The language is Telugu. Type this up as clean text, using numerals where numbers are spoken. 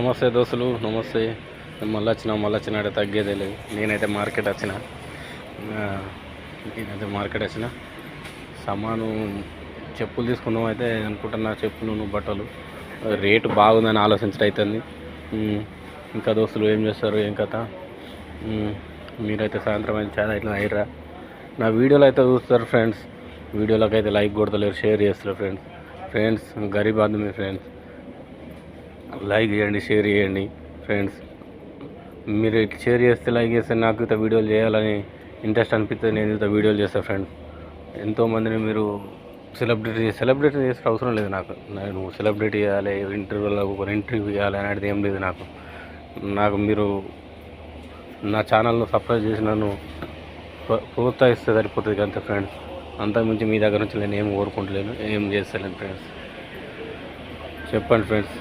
నమస్తే దోస్తులు, నమస్తే. మళ్ళీ వచ్చినాడే తగ్గేదే లేదు. నేనైతే మార్కెట్ వచ్చిన సామాను చెప్పులు తీసుకున్నాం అయితే అనుకుంటున్నా. చెప్పులు బట్టలు రేటు బాగుందని ఆలోచించడం అవుతుంది. ఇంకా దోస్తులు ఏం చేస్తారు, ఏం కథ? మీరైతే సాయంత్రం అయితే చాలా ఇట్లా అయ్యారా? నా వీడియోలు అయితే చూస్తారు ఫ్రెండ్స్. వీడియోలకు అయితే లైక్ కొడతలేరు, షేర్ చేస్తారు friends. Garib Aadmi friends, like చేయండి, షేర్ చేయండి ఫ్రెండ్స్. మీరు షేర్ చేస్తే, లైక్ చేస్తే నాకు ఇంత వీడియోలు చేయాలని ఇంట్రెస్ట్ అనిపిస్తుంది. నేను ఇంత వీడియోలు చేస్తాను ఫ్రెండ్స్. ఎంతోమందిని మీరు సెలబ్రిటీ చేసే అవసరం లేదు నేను సెలబ్రిటీ చేయాలి, ఇంటర్వ్యూ ఇవ్వాలి అనేది ఏం లేదు నాకు మీరు నా ఛానల్ను సబ్స్క్రైబ్ చేసి నన్ను ప్రోత్సహిస్తే సరిపోతుంది అంతే ఫ్రెండ్స్. అంతకుమించి మీ దగ్గర నుంచి నేను ఏం కోరుకుంటలేను, ఏం చేస్తలేను ఫ్రెండ్స్. చెప్పండి ఫ్రెండ్స్.